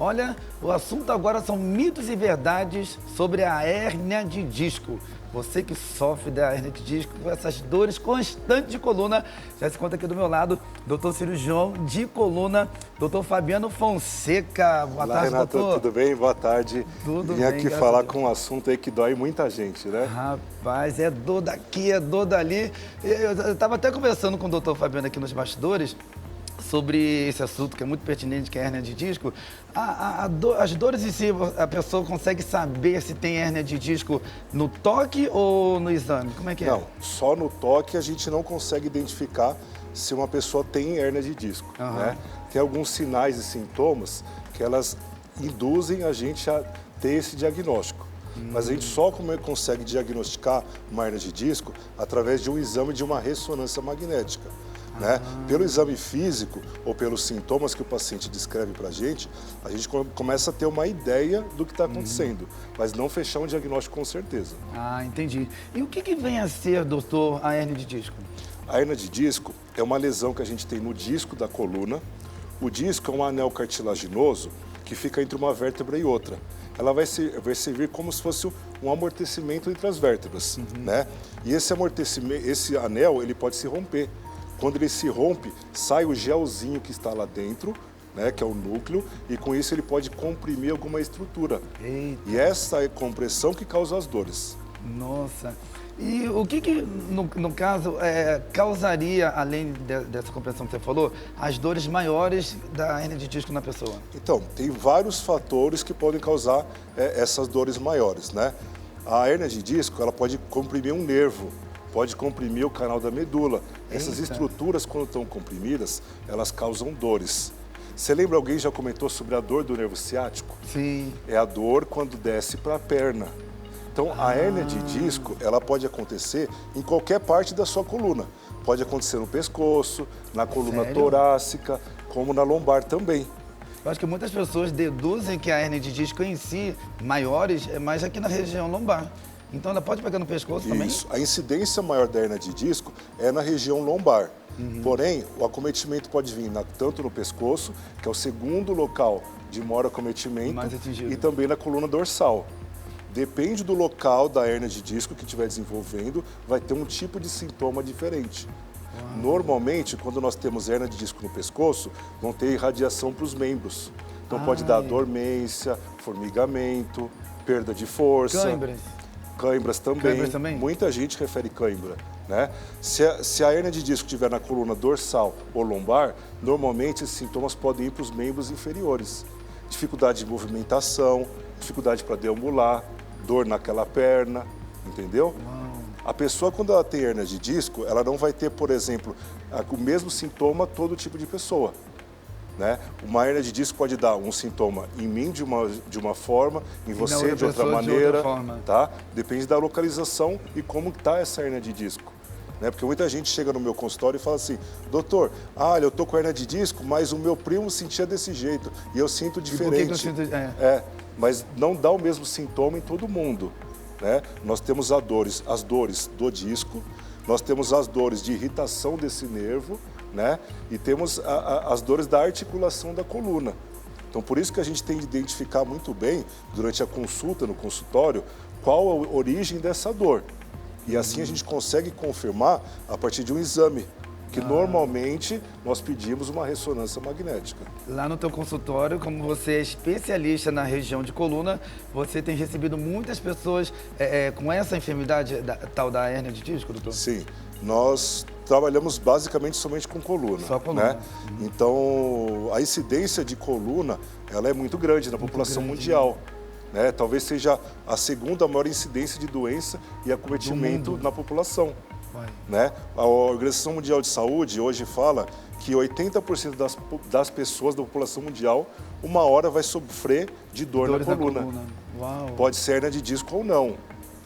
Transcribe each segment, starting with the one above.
Olha, o assunto agora são mitos e verdades sobre a hérnia de disco. Você que sofre da hérnia de disco, com essas dores constantes de coluna, já se conta aqui do meu lado, doutor cirurgião de coluna, doutor Fabiano Fonseca. Boa tarde, Renato, doutor. tudo bem? Boa tarde. Tudo Vim bem, aqui falar com um assunto aí que dói muita gente, né? Rapaz, é dor daqui, é dor dali. Eu estava até conversando com o doutor Fabiano aqui nos bastidores sobre esse assunto que é muito pertinente, que é a hérnia de disco. As dores em si, a pessoa consegue saber se tem hérnia de disco no toque ou no exame? Como é que é? Não, só no toque a gente não consegue identificar se uma pessoa tem hérnia de disco, né? Tem alguns sinais e sintomas que elas induzem a gente a ter esse diagnóstico. Mas a gente só consegue diagnosticar uma hérnia de disco através de um exame de uma ressonância magnética. Né? Pelo exame físico ou pelos sintomas que o paciente descreve para a gente começa a ter uma ideia do que está acontecendo, mas não fechar um diagnóstico com certeza. Entendi. E o que vem a ser, doutor, a hérnia de disco? A hérnia de disco é uma lesão que a gente tem no disco da coluna. O disco é um anel cartilaginoso que fica entre uma vértebra e outra. Ela vai servir como se fosse um amortecimento entre as vértebras, né? E esse amortecimento, esse anel, ele pode se romper. Quando ele se rompe, sai o gelzinho que está lá dentro, né, que é o núcleo, e com isso ele pode comprimir alguma estrutura. Eita. E essa é a compressão que causa as dores. Nossa. E o que no caso, causaria, além dessa compressão que você falou, as dores maiores da hérnia de disco na pessoa? Então, tem vários fatores que podem causar essas dores maiores, né? A hérnia de disco, ela pode comprimir um nervo, pode comprimir o canal da medula. Essas estruturas, quando estão comprimidas, elas causam dores. Você lembra, alguém já comentou sobre a dor do nervo ciático? Sim. É a dor quando desce para a perna. Então, a hérnia de disco, ela pode acontecer em qualquer parte da sua coluna. Pode acontecer no pescoço, na coluna torácica, como na lombar também. Eu acho que muitas pessoas deduzem que a hérnia de disco em si, maiores, é mais aqui na região lombar. Então ela pode pegar no pescoço também? Isso. A incidência maior da hérnia de disco é na região lombar. Porém, o acometimento pode vir tanto no pescoço, que é o segundo local de maior acometimento, e também na coluna dorsal. Depende do local da hérnia de disco que estiver desenvolvendo, vai ter um tipo de sintoma diferente. Normalmente, quando nós temos hérnia de disco no pescoço, vão ter irradiação para os membros. Então pode dar dormência, formigamento, perda de força. Cãibras também. Muita gente refere cãibra, né? Se a hérnia de disco estiver na coluna dorsal ou lombar, normalmente esses sintomas podem ir para os membros inferiores. Dificuldade de movimentação, dificuldade para deambular, dor naquela perna, entendeu? A pessoa, quando ela tem hérnia de disco, ela não vai ter, por exemplo, o mesmo sintoma todo tipo de pessoa. Né? Uma hérnia de disco pode dar um sintoma em mim de uma forma, em você de outra maneira, tá? Depende da localização e como está essa hérnia de disco. Né? Porque muita gente chega no meu consultório e fala assim: doutor, olha, eu tô com hérnia de disco, mas o meu primo sentia desse jeito e eu sinto diferente. Mas não dá o mesmo sintoma em todo mundo. Né? Nós temos as dores do disco, nós temos as dores de irritação desse nervo, né? E temos as dores da articulação da coluna. Então, por isso que a gente tem de identificar muito bem, durante a consulta no consultório, qual a origem dessa dor. E assim a gente consegue confirmar a partir de um exame, que normalmente nós pedimos uma ressonância magnética. Lá no teu consultório, como você é especialista na região de coluna, você tem recebido muitas pessoas com essa enfermidade tal da hérnia de disco, doutor? Sim, nós trabalhamos basicamente somente com coluna. Só coluna. Né? Então, a incidência de coluna, ela é muito grande na população mundial. Né? Talvez seja a segunda maior incidência de doença e acometimento na população. Né? A Organização Mundial de Saúde hoje fala que 80% das pessoas da população mundial, uma hora vai sofrer de dor na coluna. Pode ser hérnia de disco ou não.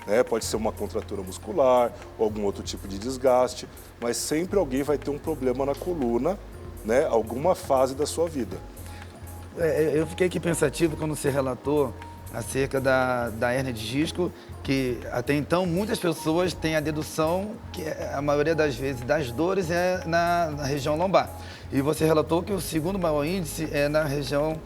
Né? Pode ser uma contratura muscular ou algum outro tipo de desgaste, mas sempre alguém vai ter um problema na coluna, né? Alguma fase da sua vida. Eu fiquei aqui pensativo quando você relatou acerca da hérnia de disco, que até então muitas pessoas têm a dedução que a maioria das vezes das dores é na região lombar. E você relatou que o segundo maior índice é na região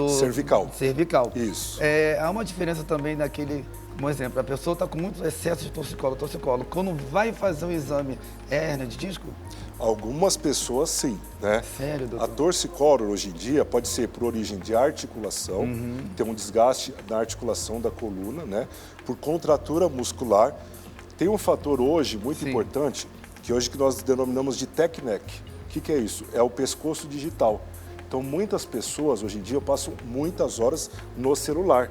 cervical. Cervical. Isso. Há uma diferença também naquele, por exemplo, a pessoa está com muito excesso de torcicolo, quando vai fazer um exame, é hérnia de disco? Algumas pessoas sim, né? Sério, doutor? A torcicolo hoje em dia pode ser por origem de articulação, tem um desgaste na articulação da coluna, né? Por contratura muscular. Tem um fator hoje muito importante, que hoje que nós denominamos de tech neck. O que é isso? É o pescoço digital. Então, muitas pessoas hoje em dia passam muitas horas no celular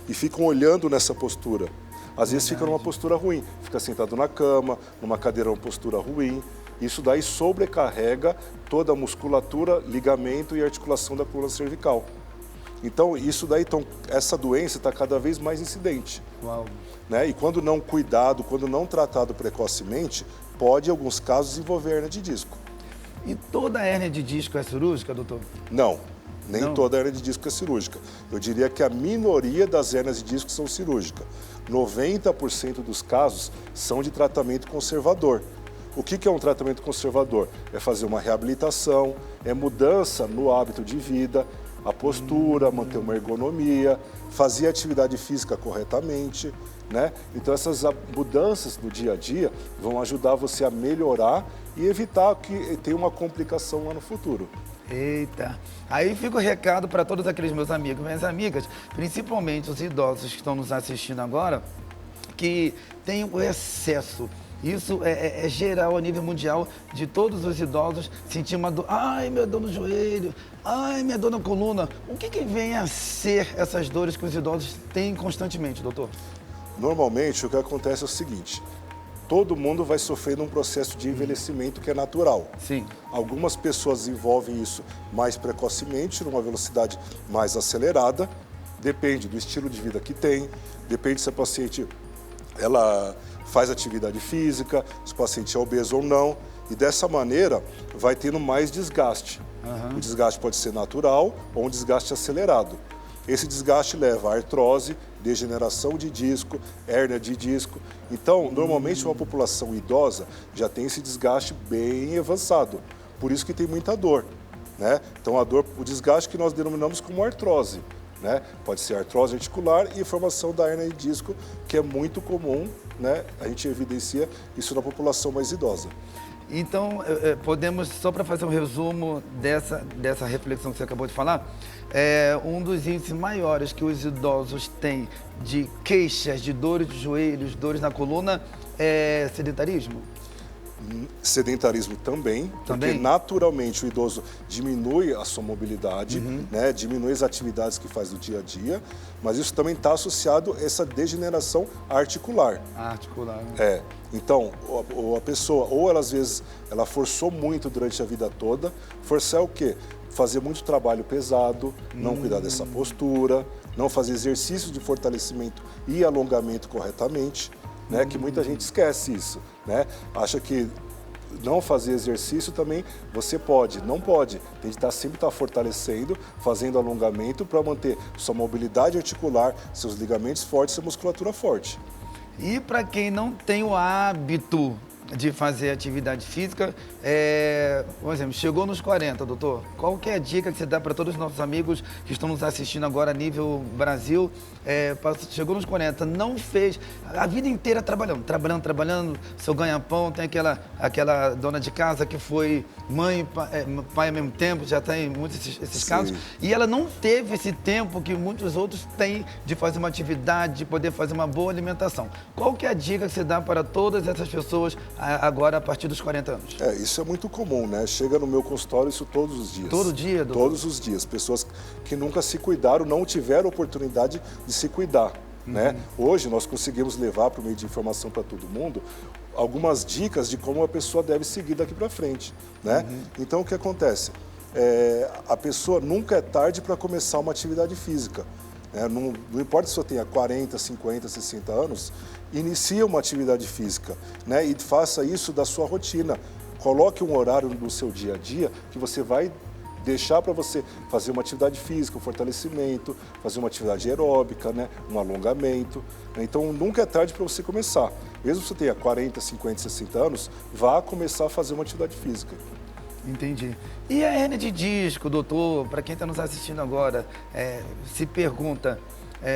e ficam olhando nessa postura. Às vezes fica numa postura ruim, fica sentado na cama, numa cadeira uma postura ruim. Isso daí sobrecarrega toda a musculatura, ligamento e articulação da coluna cervical. Então, essa doença está cada vez mais incidente. Uau. Né? E quando não cuidado, quando não tratado precocemente, pode, em alguns casos, desenvolver hérnia de disco. E toda hérnia de disco é cirúrgica, doutor? Não, nem toda hérnia de disco é cirúrgica. Eu diria que a minoria das hérnias de disco são cirúrgicas. 90% dos casos são de tratamento conservador. O que é um tratamento conservador? É fazer uma reabilitação, é mudança no hábito de vida, a postura, manter uma ergonomia, fazer a atividade física corretamente, né? Então essas mudanças no dia a dia vão ajudar você a melhorar e evitar que tenha uma complicação lá no futuro. Eita, aí fica o recado para todos aqueles meus amigos, minhas amigas, principalmente os idosos que estão nos assistindo agora, que tem o excesso. Isso é geral a nível mundial de todos os idosos sentir uma dor. Ai, minha dor no joelho. Ai, minha dor na coluna. O que vem a ser essas dores que os idosos têm constantemente, doutor? Normalmente, o que acontece é o seguinte. Todo mundo vai sofrendo um processo de envelhecimento que é natural. Sim. Algumas pessoas desenvolvem isso mais precocemente, numa velocidade mais acelerada. Depende do estilo de vida que tem, depende se a paciente ela faz atividade física, se o paciente é obeso ou não, e dessa maneira vai tendo mais desgaste. O desgaste pode ser natural ou um desgaste acelerado. Esse desgaste leva a artrose, degeneração de disco, hérnia de disco. Então, normalmente uma população idosa já tem esse desgaste bem avançado, por isso que tem muita dor, né? Então, o desgaste que nós denominamos como artrose. Né? Pode ser artrose articular e formação da hérnia de disco, que é muito comum, né? A gente evidencia isso na população mais idosa. Então, podemos, só para fazer um resumo dessa reflexão que você acabou de falar, um dos índices maiores que os idosos têm de queixas, de dores de joelhos, dores na coluna, é sedentarismo? Sedentarismo também, porque naturalmente o idoso diminui a sua mobilidade, né, diminui as atividades que faz no dia a dia, mas isso também está associado a essa degeneração articular. Articular, né? Então, a pessoa, ou ela, às vezes, ela forçou muito durante a vida toda, forçar é o quê? Fazer muito trabalho pesado, não cuidar dessa postura, não fazer exercícios de fortalecimento e alongamento corretamente, né, que muita gente esquece isso, né? Acha que não fazer exercício também você pode, não pode. Tem que sempre estar fortalecendo, fazendo alongamento para manter sua mobilidade articular, seus ligamentos fortes e sua musculatura forte. E para quem não tem o hábito de fazer atividade física, por exemplo, chegou nos 40, doutor, qual que é a dica que você dá para todos os nossos amigos que estão nos assistindo agora a nível Brasil, chegou nos 40, não fez, a vida inteira trabalhando, seu ganha-pão, tem aquela dona de casa que foi mãe e pai ao mesmo tempo, já tem muitos esses casos, e ela não teve esse tempo que muitos outros têm de fazer uma atividade, de poder fazer uma boa alimentação. Qual que é a dica que você dá para todas essas pessoas agora a partir dos 40 anos? Isso é muito comum, né? Chega no meu consultório isso todos os dias. Todo dia, doutor? Todos os dias. Pessoas que nunca se cuidaram, não tiveram oportunidade de se cuidar, né? Hoje nós conseguimos levar para o meio de informação para todo mundo algumas dicas de como a pessoa deve seguir daqui para frente, né? Então o que acontece? A pessoa nunca é tarde para começar uma atividade física. Não importa se você tenha 40, 50, 60 anos, inicie uma atividade física, né? E faça isso da sua rotina. Coloque um horário no seu dia a dia que você vai deixar para você fazer uma atividade física, um fortalecimento, fazer uma atividade aeróbica, né? Um alongamento. Então, nunca é tarde para você começar. Mesmo que você tenha 40, 50, 60 anos, vá começar a fazer uma atividade física. Entendi. E a hernia de disco, doutor, para quem está nos assistindo agora, se pergunta,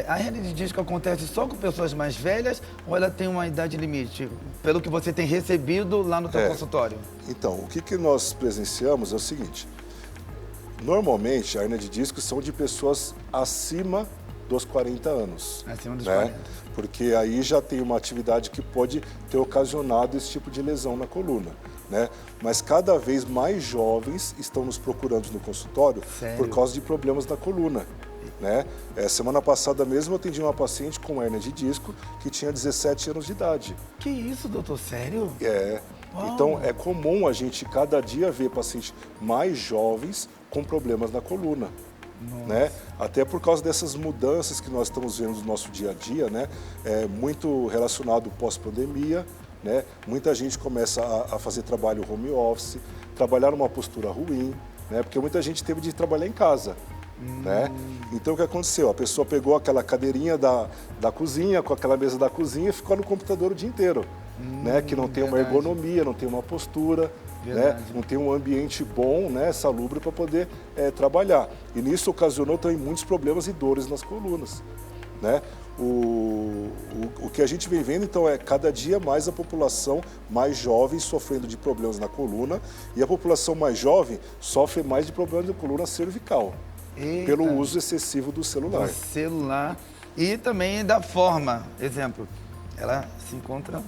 a hernia de disco acontece só com pessoas mais velhas ou ela tem uma idade limite? Pelo que você tem recebido lá no seu consultório. Então, o que nós presenciamos é o seguinte, normalmente a hernia de disco são de pessoas acima dos 40 anos. Acima dos 40. Porque aí já tem uma atividade que pode ter ocasionado esse tipo de lesão na coluna. Né? Mas cada vez mais jovens estão nos procurando no consultório por causa de problemas na coluna. Né? Semana passada mesmo eu atendi uma paciente com hernia de disco que tinha 17 anos de idade. Que isso, doutor? Sério? Uau. Então é comum a gente cada dia ver pacientes mais jovens com problemas na coluna. Né? Até por causa dessas mudanças que nós estamos vendo no nosso dia a dia, né? Muito relacionado pós-pandemia. Né? Muita gente começa a fazer trabalho home office, trabalhar numa postura ruim, né? Porque muita gente teve de trabalhar em casa. Né? Então o que aconteceu? A pessoa pegou aquela cadeirinha da cozinha, com aquela mesa da cozinha e ficou no computador o dia inteiro. Né? Que não tem uma ergonomia, não tem uma postura, né? Não tem um ambiente bom, né? Salubre para poder trabalhar. E nisso ocasionou também muitos problemas e dores nas colunas. Né? O que a gente vem vendo, então, é cada dia mais a população mais jovem sofrendo de problemas na coluna e a população mais jovem sofre mais de problemas de coluna cervical. Eita. Pelo uso excessivo do celular. Do celular e também da forma. Exemplo, ela se encontra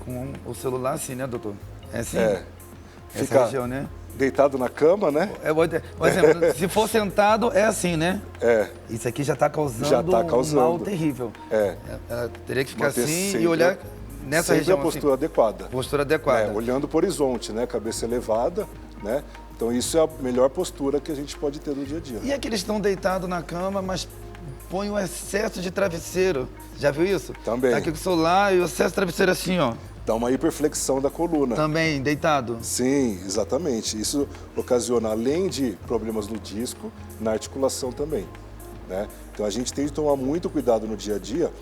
com o celular assim, né, doutor? É assim? Fica região, né? Deitado na cama, né? Por exemplo, se for sentado, é assim, né? Isso aqui já está causando um mal terrível. Ela teria que ficar assim e olhar nessa região. Sempre a postura adequada. Postura adequada. Olhando para o horizonte, né? Cabeça elevada, né? Então isso é a melhor postura que a gente pode ter no dia a dia. E aqueles que estão deitados na cama, mas põem um excesso de travesseiro. Já viu isso? Também. Tá aqui com o celular e o excesso de travesseiro assim, ó. Dá uma hiperflexão da coluna. Também, deitado? Sim, exatamente. Isso ocasiona, além de problemas no disco, na articulação também. Né? Então a gente tem de tomar muito cuidado no dia a dia,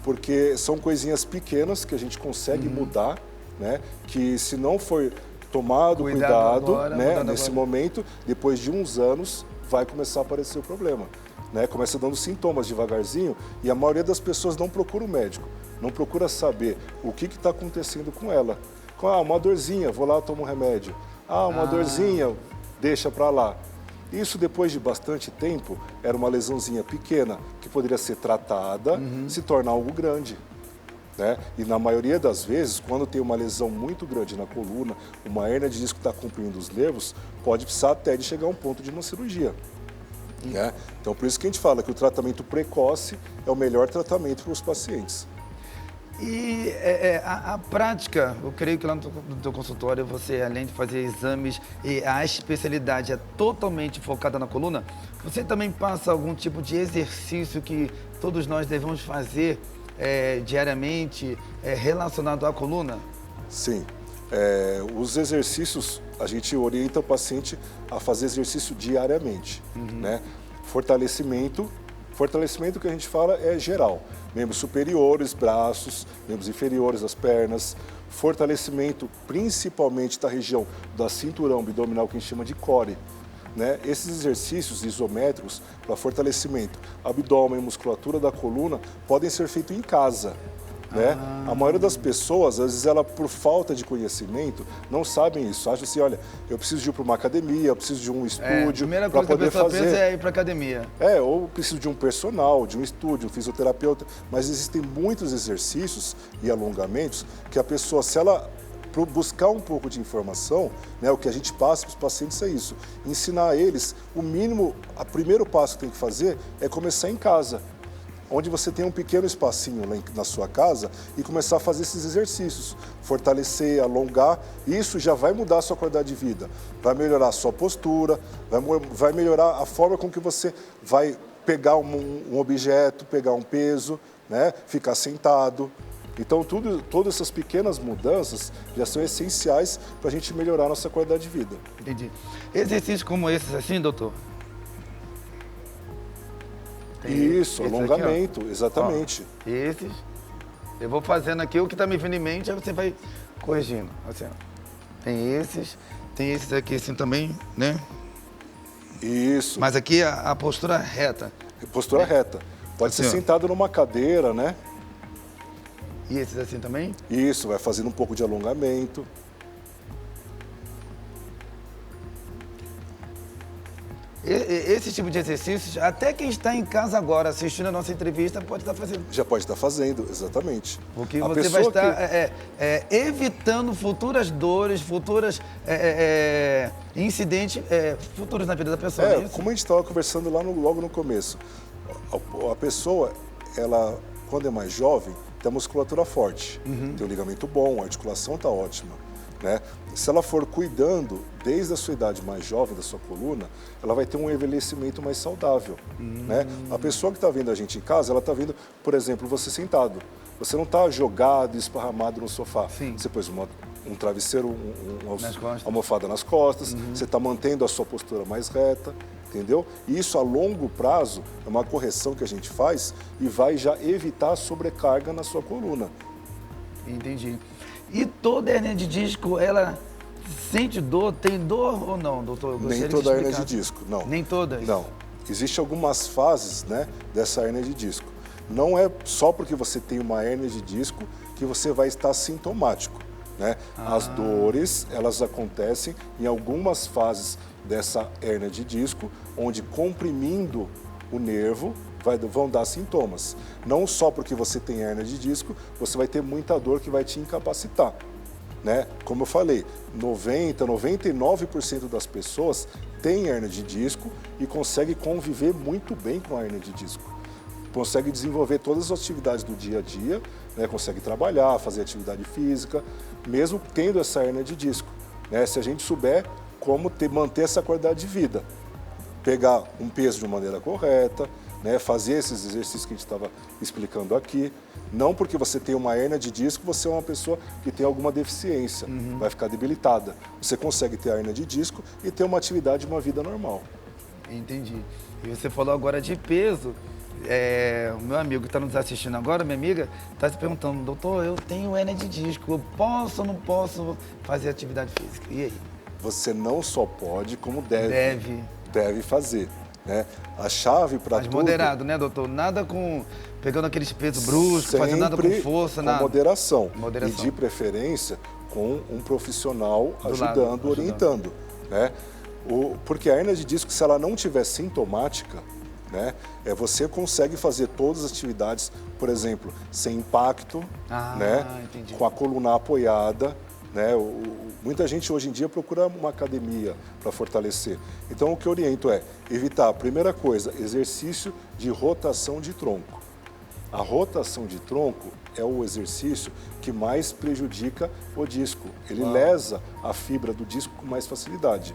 porque são coisinhas pequenas que a gente consegue mudar, né? Que se não for tomado cuidado agora, né? Nesse momento, depois de uns anos, vai começar a aparecer o problema. Né? Começa dando sintomas devagarzinho e a maioria das pessoas não procura o médico. Não procura saber o que está acontecendo com ela. Uma dorzinha, vou lá, tomo um remédio. Uma dorzinha, deixa para lá. Isso, depois de bastante tempo, era uma lesãozinha pequena, que poderia ser tratada, se tornar algo grande. Né? E na maioria das vezes, quando tem uma lesão muito grande na coluna, uma hernia de disco que está comprimindo os nervos, pode precisar até de chegar a um ponto de uma cirurgia. Né? Então, por isso que a gente fala que o tratamento precoce é o melhor tratamento para os pacientes. E a prática, eu creio que lá no teu consultório você, além de fazer exames, e a especialidade é totalmente focada na coluna, você também passa algum tipo de exercício que todos nós devemos fazer diariamente relacionado à coluna? Sim. Os exercícios, a gente orienta o paciente a fazer exercício diariamente. Né? Fortalecimento que a gente fala é geral. Membros superiores, braços, membros inferiores, as pernas. Fortalecimento principalmente da região da cinturão abdominal, que a gente chama de core. Né? Esses exercícios isométricos para fortalecimento, abdômen, musculatura da coluna, podem ser feitos em casa. Né? A maioria das pessoas, às vezes, ela, por falta de conhecimento, não sabem isso. Acham assim, olha, eu preciso de ir para uma academia, eu preciso de um estúdio para poder fazer. Pensa é ir para academia. Ou preciso de um personal, de um estúdio, um fisioterapeuta. Mas existem muitos exercícios e alongamentos que a pessoa, se ela buscar um pouco de informação, né, o que a gente passa para os pacientes é isso. Ensinar a eles, o mínimo, o primeiro passo que tem que fazer é começar em casa, onde você tem um pequeno espacinho lá na sua casa e começar a fazer esses exercícios, fortalecer, alongar, isso já vai mudar a sua qualidade de vida, vai melhorar a sua postura, vai melhorar a forma com que você vai pegar um objeto, pegar um peso, né, ficar sentado. Então, todas essas pequenas mudanças já são essenciais para a gente melhorar a nossa qualidade de vida. Entendi. Exercícios como esses assim, doutor? Isso, alongamento, aqui, exatamente. Esses, eu vou fazendo aqui o que está me vindo em mente, aí você vai corrigindo. Assim, ó. Tem esses, tem esses aqui assim também, né? Isso. Mas aqui a postura reta. Postura reta. Pode assim, ser sentado numa cadeira, né? E esses assim também? Isso, vai fazendo um pouco de alongamento. Esse tipo de exercícios, até quem está em casa agora assistindo a nossa entrevista pode estar fazendo. Já pode estar fazendo, exatamente. Porque você vai estar evitando futuras dores, futuras incidentes futuros na vida da pessoa. Como a gente estava conversando lá logo no começo, a pessoa, ela, quando é mais jovem, tem a musculatura forte, tem o ligamento bom, a articulação está ótima. Né? Se ela for cuidando desde a sua idade mais jovem da sua coluna, ela vai ter um envelhecimento mais saudável. Né? A pessoa que está vendo a gente em casa, ela está vendo, por exemplo, você sentado. Você não está jogado, esparramado no sofá. Sim. Você pôs um travesseiro, uma almofada nas costas, você está mantendo a sua postura mais reta, entendeu? E isso a longo prazo é uma correção que a gente faz e vai já evitar a sobrecarga na sua coluna. Entendi. E toda hernia de disco, ela sente dor, tem dor ou não, doutor? Nem toda hernia de disco, não. Nem todas? Não. Existem algumas fases, né, dessa hernia de disco. Não é só porque você tem uma hernia de disco que você vai estar sintomático, né? As dores, elas acontecem em algumas fases dessa hernia de disco, onde comprimindo o nervo, vão dar sintomas. Não só porque você tem hernia de disco, você vai ter muita dor que vai te incapacitar. Né? Como eu falei, 99% das pessoas têm hernia de disco e consegue conviver muito bem com a hernia de disco. Consegue desenvolver todas as atividades do dia a dia, né? Consegue trabalhar, fazer atividade física, mesmo tendo essa hernia de disco. Né? Se a gente souber como manter essa qualidade de vida, pegar um peso de maneira correta, né, fazer esses exercícios que a gente estava explicando aqui. Não porque você tem uma hernia de disco, você é uma pessoa que tem alguma deficiência, vai ficar debilitada. Você consegue ter a hernia de disco e ter uma atividade, uma vida normal. Entendi. E você falou agora de peso. O meu amigo que está nos assistindo agora, minha amiga, está se perguntando, doutor, eu tenho hernia de disco, eu posso ou não posso fazer atividade física? E aí? Você não só pode, como deve fazer. Né? A chave para tudo... moderado, né, doutor? Nada com... pegando aqueles pesos bruscos, fazendo nada com força, nada. Com moderação. E de preferência com um profissional ajudando, orientando. Né? Porque a hernia de disco, se ela não tiver sintomática, né, você consegue fazer todas as atividades, por exemplo, sem impacto, né, com a coluna apoiada. Né? Muita gente hoje em dia procura uma academia para fortalecer. Então o que eu oriento é evitar, primeira coisa, exercício de rotação de tronco. A rotação de tronco é o exercício que mais prejudica o disco. Ele lesa a fibra do disco com mais facilidade.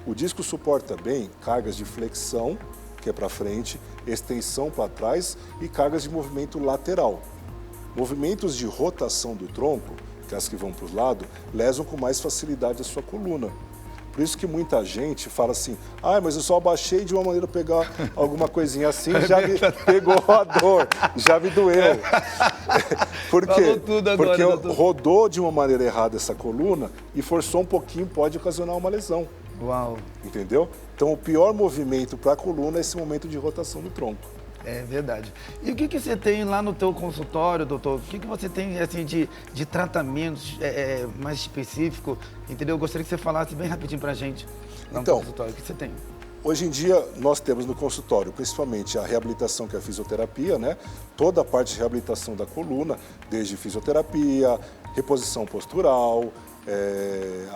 O disco suporta bem cargas de flexão, que é para frente, extensão para trás e cargas de movimento lateral. Movimentos de rotação do tronco, que é as que vão para os lados, lesam com mais facilidade a sua coluna. Por isso que muita gente fala assim, mas eu só abaixei de uma maneira pegar alguma coisinha assim, já me pegou a dor, já me doeu. Por quê? Porque rodou de uma maneira errada essa coluna e forçou um pouquinho, pode ocasionar uma lesão. Uau! Entendeu? Então o pior movimento para a coluna é esse momento de rotação do tronco. É verdade. E o que você tem lá no teu consultório, doutor? O que você tem assim, de tratamentos mais específico? Entendeu? Eu gostaria que você falasse bem rapidinho pra gente lá no consultório. O que você tem? Hoje em dia, nós temos no consultório, principalmente a reabilitação, que é a fisioterapia, né? Toda a parte de reabilitação da coluna, desde fisioterapia, reposição postural,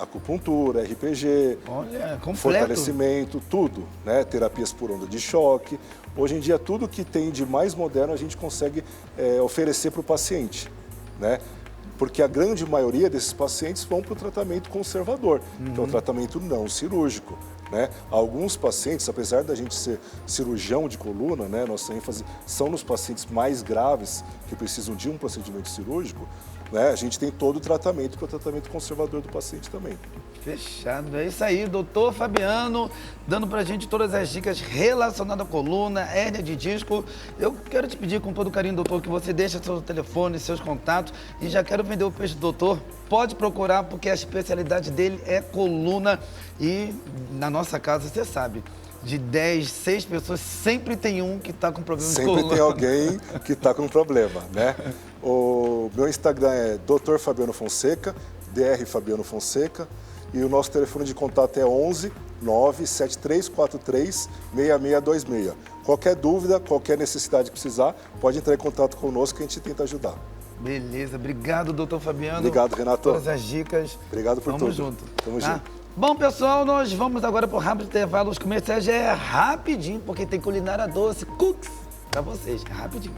acupuntura, RPG, fortalecimento, tudo, né? Terapias por onda de choque. Hoje em dia, tudo que tem de mais moderno a gente consegue oferecer para o paciente, né? Porque a grande maioria desses pacientes vão para o tratamento conservador, que é o tratamento não cirúrgico. Né? Alguns pacientes, apesar da gente ser cirurgião de coluna, né, nossa ênfase são nos pacientes mais graves que precisam de um procedimento cirúrgico. né, a gente tem todo o tratamento para o tratamento conservador do paciente também. Fechado. É isso aí, doutor Fabiano, dando pra gente todas as dicas relacionadas à coluna, hérnia de disco. Eu quero te pedir com todo carinho, doutor, que você deixe seu telefone, seus contatos, e já quero vender o peixe do doutor. Pode procurar, porque a especialidade dele é coluna, e na nossa casa, você sabe, de 10, 6 pessoas, sempre tem um que está com problema de coluna. Sempre tem alguém que está com problema, né? O meu Instagram é Dr. Fabiano Fonseca, Dr. Fabiano Fonseca, e o nosso telefone de contato é 11 97343 6626. Qualquer dúvida, qualquer necessidade que precisar, pode entrar em contato conosco que a gente tenta ajudar. Beleza, obrigado, doutor Fabiano. Obrigado, Renato. Todas as dicas. Obrigado por tudo. Tamo junto. Tamo tá? junto. Bom, pessoal, nós vamos agora para o rápido intervalo. Os comerciais já é rapidinho, porque tem culinária doce, cookies, para vocês. É rapidinho.